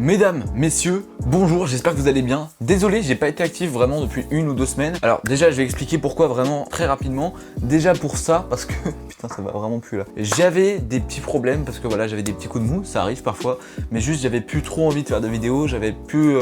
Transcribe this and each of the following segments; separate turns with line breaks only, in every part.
Mesdames, messieurs, bonjour, j'espère que vous allez bien. Désolé, j'ai pas été actif vraiment depuis 1 ou 2 semaines. Alors déjà, je vais expliquer pourquoi vraiment très rapidement. Déjà pour ça, parce que, putain ça va vraiment plus là. J'avais des petits problèmes, parce que voilà, j'avais des petits coups de mou, ça arrive parfois. Mais juste, j'avais plus trop envie de faire de vidéos, j'avais plus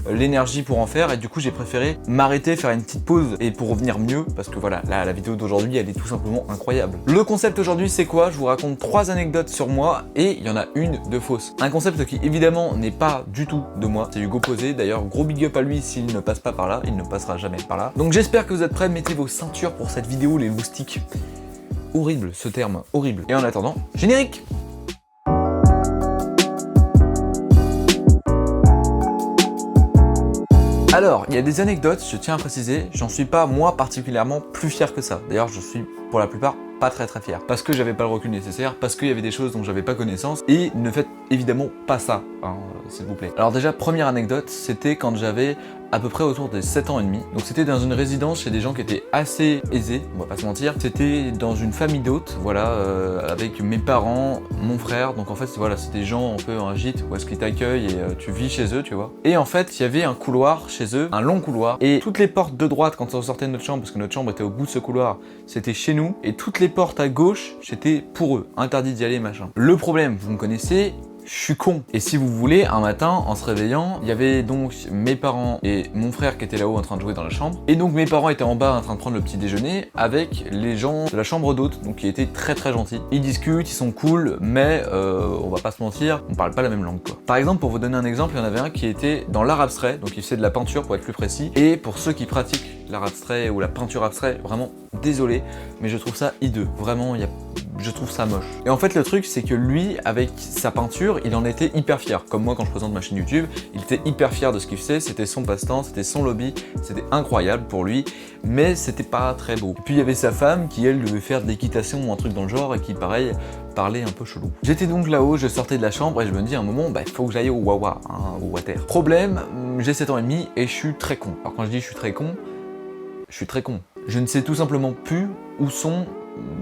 l'énergie pour en faire. Et du coup, j'ai préféré m'arrêter, faire une petite pause et pour revenir mieux. Parce que voilà, là, la vidéo d'aujourd'hui, elle est tout simplement incroyable. Le concept aujourd'hui, c'est quoi? Je vous raconte 3 anecdotes sur moi et il y en a une de fausse. Un concept qui évidemment n'est pas du tout de moi, c'est Hugo Posé, d'ailleurs gros big up à lui s'il ne passe pas par là, il ne passera jamais par là. Donc j'espère que vous êtes prêts, mettez vos ceintures pour cette vidéo, les loustiques. Horrible ce terme, horrible. Et en attendant, générique. Alors, il y a des anecdotes, je tiens à préciser, j'en suis pas moi particulièrement plus fier que ça. D'ailleurs, je suis pour la plupart pas très fier. Parce que j'avais pas le recul nécessaire, parce qu'il y avait des choses dont j'avais pas connaissance, et ne faites évidemment pas ça, hein, s'il vous plaît. Alors déjà, première anecdote, c'était quand j'avais à peu près autour des 7 ans et demi. Donc c'était dans une résidence chez des gens qui étaient assez aisés, on va pas se mentir. C'était dans une famille d'hôtes, voilà, avec mes parents, mon frère. Donc en fait, voilà, c'est des gens un peu un gîte où est-ce qu'ils t'accueillent et tu vis chez eux, tu vois. Et en fait, il y avait un couloir chez eux, un long couloir, et toutes les portes de droite quand on sortait de notre chambre, parce que notre chambre était au bout de ce couloir, c'était chez nous, et toutes les portes à gauche, c'était pour eux, interdit d'y aller, machin. Le problème, vous me connaissez, je suis con. Et si vous voulez, un matin, en se réveillant, il y avait donc mes parents et mon frère qui étaient là-haut en train de jouer dans la chambre. Et donc mes parents étaient en bas en train de prendre le petit déjeuner avec les gens de la chambre d'hôte, donc qui étaient très gentils. Ils discutent, ils sont cool, mais on va pas se mentir, on parle pas la même langue quoi. Par exemple, pour vous donner un exemple, il y en avait un qui était dans l'art abstrait, donc il faisait de la peinture pour être plus précis. Et pour ceux qui pratiquent l'art abstrait ou la peinture abstrait, vraiment désolé, mais je trouve ça hideux. Vraiment, je trouve ça moche. Et en fait, le truc, c'est que lui, avec sa peinture, il en était hyper fier. Comme moi, quand je présente ma chaîne YouTube, il était hyper fier de ce qu'il faisait, c'était son passe-temps, c'était son lobby, c'était incroyable pour lui, mais c'était pas très beau. Et puis il y avait sa femme qui, elle, devait faire de l'équitation ou un truc dans le genre, et qui, pareil, parlait un peu chelou. J'étais donc là-haut, je sortais de la chambre, et je me dis à un moment, bah, il faut que j'aille au Wawa, hein, au Water. Problème, j'ai 7 ans et demi, et je suis très con. Alors quand je dis je suis très con, je suis très con. Je ne sais tout simplement plus où sont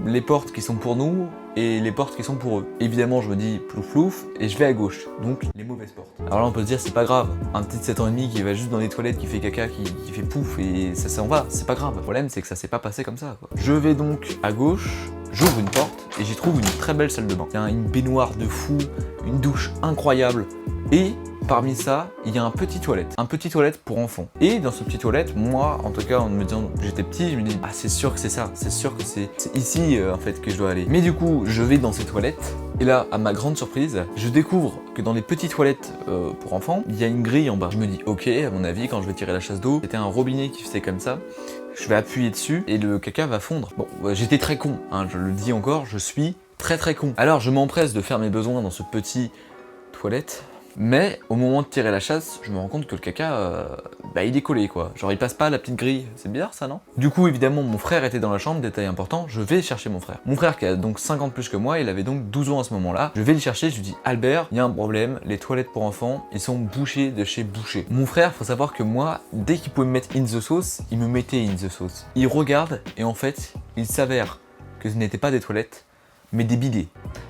les portes qui sont pour nous et les portes qui sont pour eux. Évidemment, je me dis plouf plouf et je vais à gauche, donc les mauvaises portes. Alors là, on peut se dire c'est pas grave, un petit 7 ans et demi qui va juste dans les toilettes, qui fait caca, qui fait pouf et ça s'en va, c'est pas grave. Le problème, c'est que ça s'est pas passé comme ça, quoi. Je vais donc à gauche, j'ouvre une porte et j'y trouve une très belle salle de bain. Il y a une baignoire de fou, une douche incroyable et parmi ça, il y a un petit toilette pour enfants. Et dans ce petit toilette, moi, en tout cas, en me disant que j'étais petit, je me dis, ah c'est sûr que c'est ça, c'est sûr que c'est ici en fait que je dois aller. Mais du coup, je vais dans ces toilettes, et là, à ma grande surprise, je découvre que dans les petites toilettes pour enfants, il y a une grille en bas. Je me dis, ok, à mon avis, quand je vais tirer la chasse d'eau, c'était un robinet qui faisait comme ça. Je vais appuyer dessus et le caca va fondre. Bon, j'étais très con, hein, je le dis encore, je suis très con. Alors, je m'empresse de faire mes besoins dans ce petit toilette. Mais au moment de tirer la chasse, je me rends compte que le caca, il est collé quoi. Genre il passe pas la petite grille, c'est bizarre ça non? Du coup évidemment mon frère était dans la chambre, détail important, je vais chercher mon frère. Mon frère qui a donc 5 ans de plus que moi, il avait donc 12 ans à ce moment-là. Je vais le chercher, je lui dis Albert, il y a un problème, les toilettes pour enfants, ils sont bouchées de chez Boucher. Mon frère, faut savoir que moi, dès qu'il pouvait me mettre in the sauce, il me mettait in the sauce. Il regarde et en fait, il s'avère que ce n'était pas des toilettes, mais des bidets.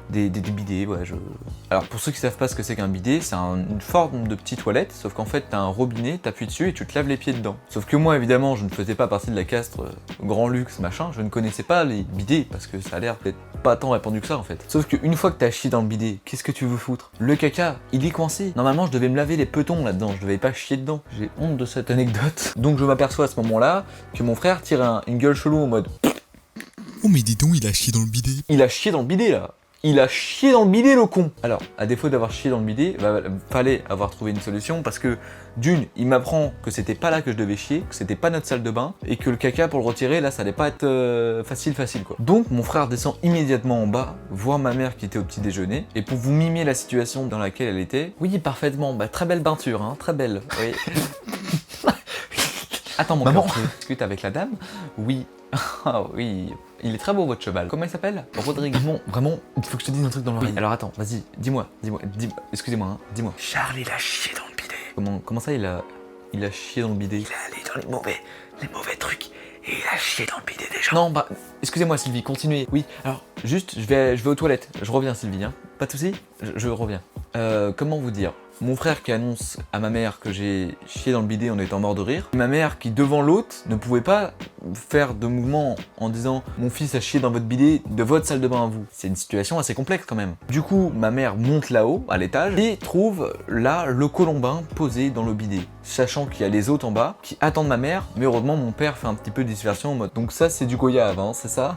Des bidets, ouais, Alors pour ceux qui savent pas ce que c'est qu'un bidet, c'est une forme de petite toilette, sauf qu'en fait t'as un robinet, t'appuies dessus et tu te laves les pieds dedans. Sauf que moi évidemment je ne faisais pas partie de la caste grand luxe machin, je ne connaissais pas les bidets parce que ça a l'air peut-être pas tant répandu que ça en fait. Sauf qu'une fois que t'as chié dans le bidet, qu'est-ce que tu veux foutre? Le caca, il est coincé. Normalement je devais me laver les petons là-dedans, je devais pas chier dedans. J'ai honte de cette anecdote. Donc je m'aperçois à ce moment-là que mon frère tire une gueule chelou en mode
oh mais dis donc, il a chié dans le bidet.
Il a chié dans le bidet là. Il a chié dans le bidet le con. Alors, à défaut d'avoir chié dans le bidet, fallait avoir trouvé une solution parce que d'une, il m'apprend que c'était pas là que je devais chier, que c'était pas notre salle de bain et que le caca pour le retirer là, ça allait pas être facile quoi. Donc mon frère descend immédiatement en bas, voir ma mère qui était au petit déjeuner et pour vous mimer la situation dans laquelle elle était, oui parfaitement, très belle peinture, hein, très belle. Oui. Attends mon maman, je discute avec la dame. Oui. Ah oui. Il est très beau votre cheval. Comment il s'appelle? Rodrigue. Bon, vraiment, il faut que je te dise un truc dans l'oreille. Oui. Alors attends, vas-y, dis-moi. Excusez-moi, hein, dis-moi.
Charles, il a chié dans le bidet.
Comment ça, il a chié dans le bidet?
Il est allé dans les mauvais trucs et il a chié dans le bidet déjà.
Non, excusez-moi Sylvie, continuez. Oui, alors, juste, je vais aux toilettes. Je reviens Sylvie, hein. Pas de soucis, je reviens. Comment vous dire? mon frère qui annonce à ma mère que j'ai chié dans le bidet en étant mort de rire, ma mère qui devant l'hôte ne pouvait pas faire de mouvement en disant mon fils a chié dans votre bidet de votre salle de bain à vous. C'est une situation assez complexe quand même. Du coup, ma mère monte là-haut, à l'étage, et trouve là le colombin posé dans le bidet, sachant qu'il y a les hôtes en bas qui attendent ma mère, mais heureusement mon père fait un petit peu de diversion en mode donc ça c'est du goyave, hein, c'est ça?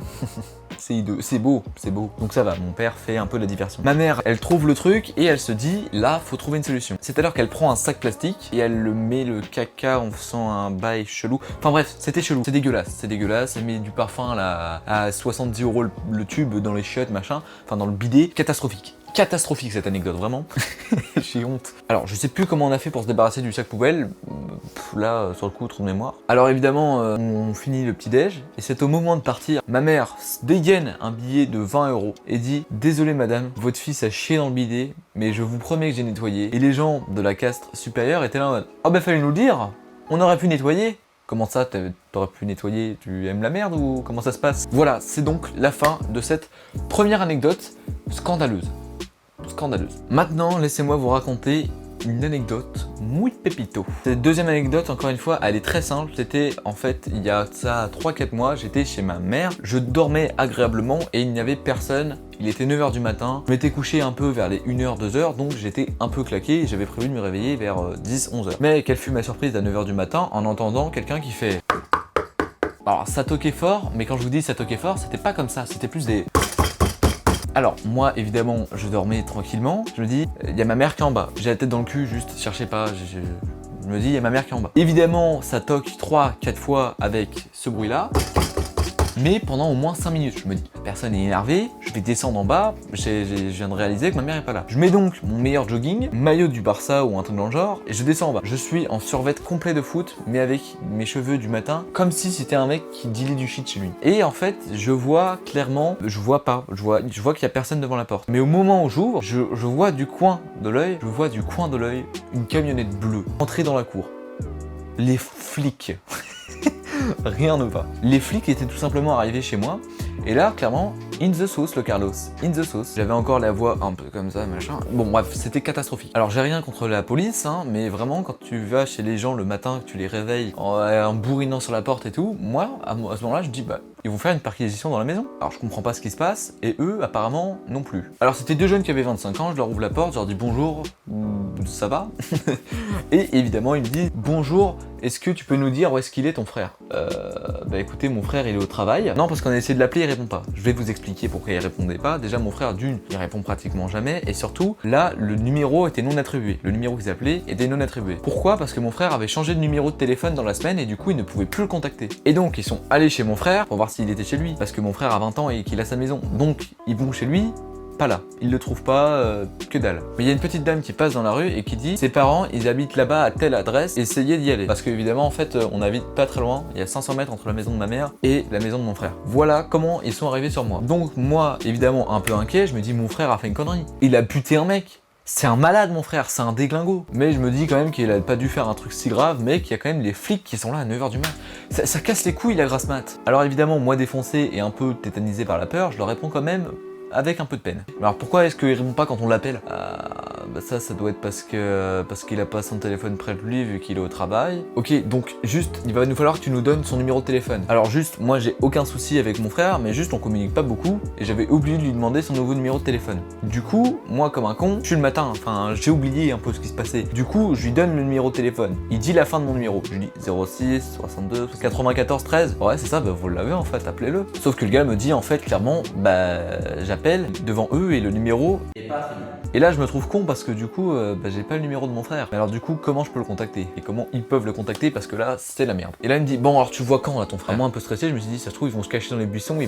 C'est hideux, c'est beau, c'est beau. Donc ça va, mon père fait un peu de la diversion. Ma mère, elle trouve le truc et elle se dit, là, faut trouver une solution. C'est alors qu'elle prend un sac plastique et elle le met le caca en faisant un bail chelou. Enfin bref, c'était chelou, c'est dégueulasse. Elle met du parfum là à 70 € le tube dans les chiottes, machin, enfin dans le bidet, catastrophique. Catastrophique cette anecdote, vraiment. J'ai honte. Alors, je sais plus comment on a fait pour se débarrasser du sac poubelle. Là, sur le coup, trou de mémoire. Alors évidemment, on finit le petit-déj, et c'est au moment de partir, ma mère dégaine un billet de 20 € et dit « Désolé madame, votre fils a chié dans le bidet, mais je vous promets que j'ai nettoyé. » Et les gens de la caste supérieure étaient là en mode « Ah bah fallait nous le dire, on aurait pu nettoyer !» Comment ça, t'aurais pu nettoyer? Tu aimes la merde ou comment ça se passe? Voilà, c'est donc la fin de cette première anecdote scandaleuse. Maintenant, laissez-moi vous raconter une anecdote muy pépito. Cette deuxième anecdote, encore une fois, elle est très simple. C'était en fait, il y a ça 3-4 mois, j'étais chez ma mère, je dormais agréablement et il n'y avait personne. Il était 9 h du matin, je m'étais couché un peu vers les 1 h, 2 h, donc j'étais un peu claqué et j'avais prévu de me réveiller vers 10-11 h. Mais quelle fut ma surprise à 9 h du matin en entendant quelqu'un qui fait... Alors ça toquait fort, mais quand je vous dis ça toquait fort, c'était pas comme ça, c'était plus des... Alors, moi, évidemment, je dormais tranquillement. Je me dis, il y a ma mère qui est en bas. J'ai la tête dans le cul, juste, cherchez pas. Je me dis, il y a ma mère qui est en bas. Évidemment, ça toque 3-4 fois avec ce bruit-là. Mais pendant au moins 5 minutes, je me dis, la personne est énervée, je vais descendre en bas, je viens de réaliser que ma mère est pas là. Je mets donc mon meilleur jogging, maillot du Barça ou un truc dans le genre, et je descends en bas. Je suis en survêt complet de foot, mais avec mes cheveux du matin, comme si c'était un mec qui dealait du shit chez lui. Et en fait, je vois clairement, je vois qu'il y a personne devant la porte. Mais au moment où j'ouvre, je vois du coin de l'œil, une camionnette bleue entrer dans la cour. Les flics. Rien ne va. Les flics étaient tout simplement arrivés chez moi, et là, clairement, in the sauce le Carlos, in the sauce. J'avais encore la voix un peu comme ça, machin. Bon bref, c'était catastrophique. Alors j'ai rien contre la police, hein, mais vraiment quand tu vas chez les gens le matin, que tu les réveilles en bourrinant sur la porte et tout, moi, à ce moment-là, je dis bah, ils vont faire une perquisition dans la maison. Alors je comprends pas ce qui se passe, et eux, apparemment, non plus. Alors c'était deux jeunes qui avaient 25 ans, je leur ouvre la porte, je leur dis bonjour, ça va? Et évidemment, ils me disent bonjour, est-ce que tu peux nous dire où est-ce qu'il est ton frère? Bah écoutez, mon frère il est au travail. Non, parce qu'on a essayé de l'appeler, il répond pas. Je vais vous expliquer pourquoi il répondait pas. Déjà, mon frère, d'une, il répond pratiquement jamais, et surtout, là, le numéro était non attribué. Le numéro qu'ils appelaient était non attribué. Pourquoi? Parce que mon frère avait changé de numéro de téléphone dans la semaine, et du coup, il ne pouvait plus le contacter. Et donc, ils sont allés chez mon frère pour voir s'il était chez lui, parce que mon frère a 20 ans et qu'il a sa maison. Donc, ils vont chez lui, pas là. Ils le trouvent pas, que dalle. Mais il y a une petite dame qui passe dans la rue et qui dit ses parents, ils habitent là-bas à telle adresse, essayez d'y aller. Parce qu'évidemment, en fait, on habite pas très loin, il y a 500 mètres entre la maison de ma mère et la maison de mon frère. Voilà comment ils sont arrivés sur moi. Donc moi, évidemment, un peu inquiet, je me dis mon frère a fait une connerie. Il a buté un mec. C'est un malade mon frère, c'est un déglingo. Mais je me dis quand même qu'il a pas dû faire un truc si grave, mais qu'il y a quand même les flics qui sont là à 9 h du mat. Ça casse les couilles la grasse mat. Alors évidemment, moi défoncé et un peu tétanisé par la peur, je leur réponds quand même avec un peu de peine. Alors pourquoi est-ce qu'il répond pas quand on l'appelle? Bah ça doit être parce qu'il a pas son téléphone près de lui vu qu'il est au travail. Ok, donc juste, il va nous falloir que tu nous donnes son numéro de téléphone. Alors juste, moi j'ai aucun souci avec mon frère, mais juste on communique pas beaucoup, et j'avais oublié de lui demander son nouveau numéro de téléphone. Du coup, moi comme un con, je suis le matin, enfin j'ai oublié un peu ce qui se passait. Du coup, je lui donne le numéro de téléphone. Il dit la fin de mon numéro. Je lui dis 06 62 94 13. Ouais c'est ça, bah vous l'avez en fait, appelez-le. Sauf que le gars me dit en fait clairement, bah j'appelle devant eux et le numéro est pas attribué. Et là je me trouve con parce que du coup j'ai pas le numéro de mon frère. Mais alors du coup comment je peux le contacter? Et comment ils peuvent le contacter? Parce que là c'est la merde. Et là il me dit bon alors tu vois quand là ton frère? Moi un peu stressé, je me suis dit ça se trouve ils vont se cacher dans les buissons,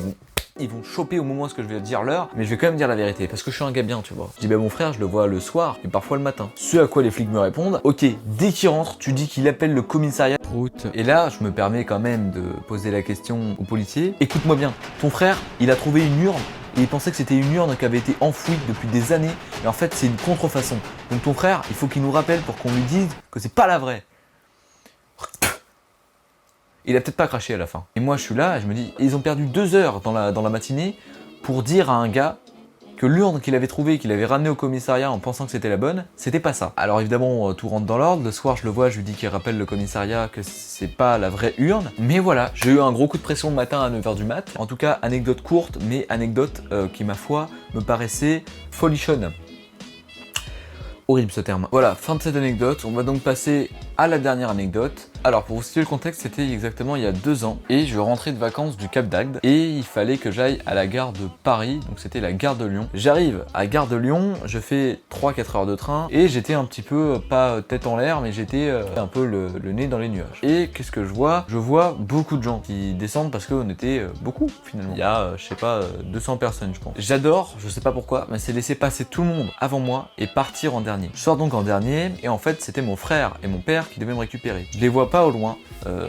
ils vont choper au moment où je vais dire l'heure, mais je vais quand même dire la vérité parce que je suis un gars bien, tu vois. Je dis bah mon frère je le vois le soir et parfois le matin. Ce à quoi les flics me répondent, ok, dès qu'il rentre tu dis qu'il appelle le commissariat. Et là je me permets quand même de poser la question au policier. Écoute-moi bien, ton frère il a trouvé une urne et il pensait que c'était une urne qui avait été enfouie depuis des années, mais en fait c'est une contrefaçon. Donc ton frère, il faut qu'il nous rappelle pour qu'on lui dise que c'est pas la vraie. Il a peut-être pas craché à la fin. Et moi je suis là et je me dis, ils ont perdu 2 heures dans la matinée pour dire à un gars que l'urne qu'il avait trouvée, qu'il avait ramenée au commissariat en pensant que c'était la bonne, c'était pas ça. Alors évidemment, tout rentre dans l'ordre. Le soir, je le vois, je lui dis qu'il rappelle le commissariat que c'est pas la vraie urne. Mais voilà, j'ai eu un gros coup de pression le matin à 9h du mat. En tout cas, anecdote courte, mais anecdote qui, ma foi, me paraissait folichonne. Horrible ce terme. Voilà, fin de cette anecdote. On va donc passer à la dernière anecdote. Alors pour vous situer le contexte, c'était exactement il y a 2 ans et je rentrais de vacances du Cap d'Agde et il fallait que j'aille à la gare de Paris, donc c'était la gare de Lyon. J'arrive à gare de Lyon, je fais 3-4 heures de train et j'étais un petit peu, pas tête en l'air, mais j'étais un peu le nez dans les nuages. Et qu'est-ce que je vois? Je vois beaucoup de gens qui descendent parce qu'on était beaucoup finalement. Il y a, je sais pas, 200 personnes je pense. J'adore, je sais pas pourquoi, mais c'est laisser passer tout le monde avant moi et partir en dernier. Je sors donc en dernier et en fait c'était mon frère et mon père qui devaient me récupérer. Je les vois pas au loin,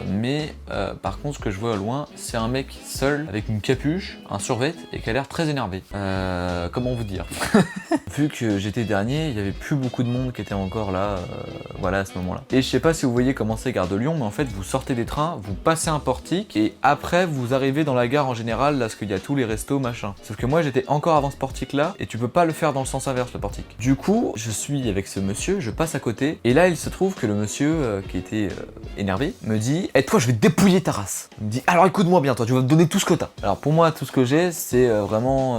mais par contre ce que je vois au loin c'est un mec seul avec une capuche, un survêt et qui a l'air très énervé. Comment vous dire? Vu que j'étais dernier, il y avait plus beaucoup de monde qui était encore là, voilà à ce moment-là. Et je sais pas si vous voyez comment c'est gare de Lyon, mais en fait vous sortez des trains, vous passez un portique et après vous arrivez dans la gare en général, là parce qu'il y a tous les restos machin. Sauf que moi j'étais encore avant ce portique là et tu peux pas le faire dans le sens inverse le portique. Du coup je suis avec ce monsieur, je passe à côté et là il se trouve que le monsieur qui était énervé me dit « Eh toi je vais te dépouiller ta race !» Il me dit « Alors écoute-moi bien toi, tu vas me donner tout ce que t'as !» Alors pour moi tout ce que j'ai c'est vraiment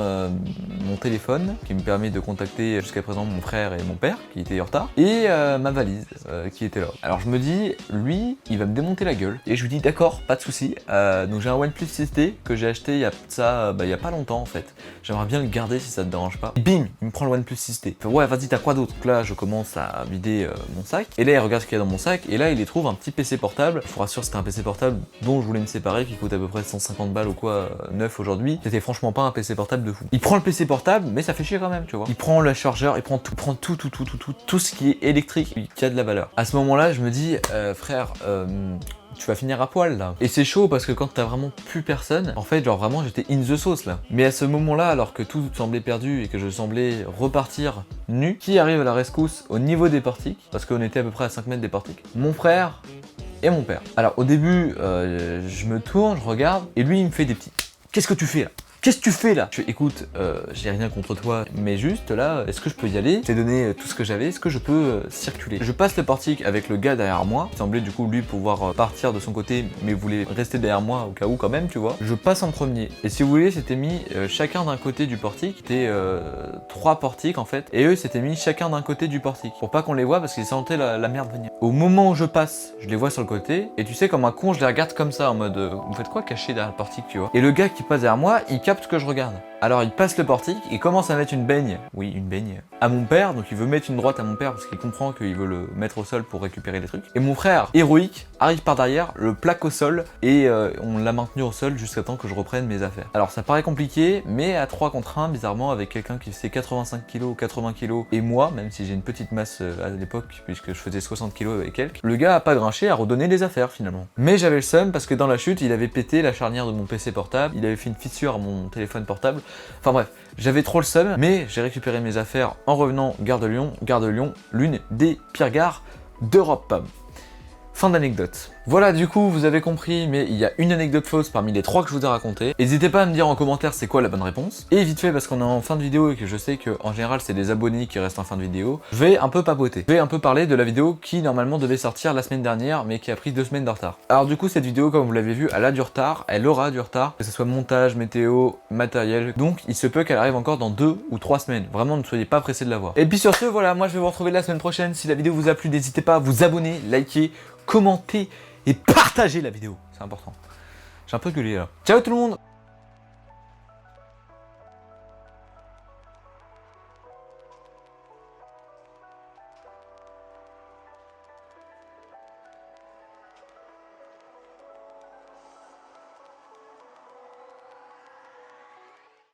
mon téléphone qui me permet de contacter jusqu'à présent mon frère et mon père qui étaient en retard et ma valise qui était là. Alors je me dis lui il va me démonter la gueule et je lui dis d'accord pas de souci. Donc j'ai un OnePlus 6T que j'ai acheté il y a ça il y a pas longtemps en fait. J'aimerais bien le garder si ça te dérange pas. Et bim il me prend le OnePlus 6T. Il fait ouais vas-y t'as quoi d'autre? Donc là je commence à vider mon sac et là il regarde ce qu'il y a dans mon sac et là il y trouve un petit PC portable. Je vous rassure c'était un PC portable dont je voulais me séparer qui coûte à peu près 150 balles ou quoi neuf aujourd'hui. C'était franchement pas un PC portable de fou. Il prend le PC portable mais ça fait chier quand même tu vois. Il prend le chargeur, il prend tout ce qui est électrique qui a de la valeur. À ce moment là je me dis frère tu vas finir à poil là. Et c'est chaud parce que quand t'as vraiment plus personne, en fait genre vraiment j'étais in the sauce là. Mais à ce moment là, alors que tout semblait perdu et que je semblais repartir nu, qui arrive à la rescousse au niveau des portiques, parce qu'on était à peu près à 5 mètres des portiques? Mon frère et mon père. Alors au début, je me tourne, je regarde, et lui il me fait des petits... Qu'est-ce que tu fais là? Qu'est-ce que tu fais là? Je fais écoute, j'ai rien contre toi, mais juste là, est-ce que je peux y aller? Je t'ai donné tout ce que j'avais, est-ce que je peux circuler? Je passe le portique avec le gars derrière moi, il semblait du coup lui pouvoir partir de son côté, mais voulait rester derrière moi au cas où quand même, tu vois. Je passe en premier, et si vous voulez, c'était mis chacun d'un côté du portique, c'était 3 portiques en fait, et eux s'étaient mis chacun d'un côté du portique, pour pas qu'on les voit parce qu'ils sentaient la merde venir. Au moment où je passe, je les vois sur le côté, et tu sais comme un con, je les regarde comme ça, en mode vous faites quoi caché derrière le portique, tu vois. Et le gars qui passe derrière moi, il capte que je regarde. Alors il passe le portique, il commence à mettre une baigne, oui une baigne, à mon père, donc il veut mettre une droite à mon père parce qu'il comprend qu'il veut le mettre au sol pour récupérer les trucs. Et mon frère, héroïque, arrive par derrière, le plaque au sol et on l'a maintenu au sol jusqu'à temps que je reprenne mes affaires. Alors ça paraît compliqué, mais à 3 contre 1, bizarrement, avec quelqu'un qui faisait 85 kg ou 80 kg et moi, même si j'ai une petite masse à l'époque, puisque je faisais 60 kg et quelques, le gars a pas grinché à redonner les affaires finalement. Mais j'avais le seum parce que dans la chute, il avait pété la charnière de mon PC portable, il avait fait une fissure à mon téléphone portable. Enfin bref, j'avais trop le seum, mais j'ai récupéré mes affaires en revenant gare de Lyon, l'une des pires gares d'Europe. Fin d'anecdote. Voilà, du coup, vous avez compris, mais il y a une anecdote fausse parmi les 3 que je vous ai racontées. N'hésitez pas à me dire en commentaire c'est quoi la bonne réponse. Et vite fait, parce qu'on est en fin de vidéo et que je sais qu'en général c'est des abonnés qui restent en fin de vidéo, je vais un peu papoter. Je vais un peu parler de la vidéo qui normalement devait sortir la semaine dernière, mais qui a pris 2 semaines de retard. Alors du coup, cette vidéo, comme vous l'avez vu, elle a du retard, elle aura du retard, que ce soit montage, météo, matériel. Donc il se peut qu'elle arrive encore dans 2 ou 3 semaines. Vraiment, ne soyez pas pressés de la voir. Et puis sur ce, voilà, moi je vais vous retrouver la semaine prochaine. Si la vidéo vous a plu, n'hésitez pas à vous abonner, liker, commenter et partagez la vidéo, c'est important. J'ai un peu gueulé là. Ciao tout le monde!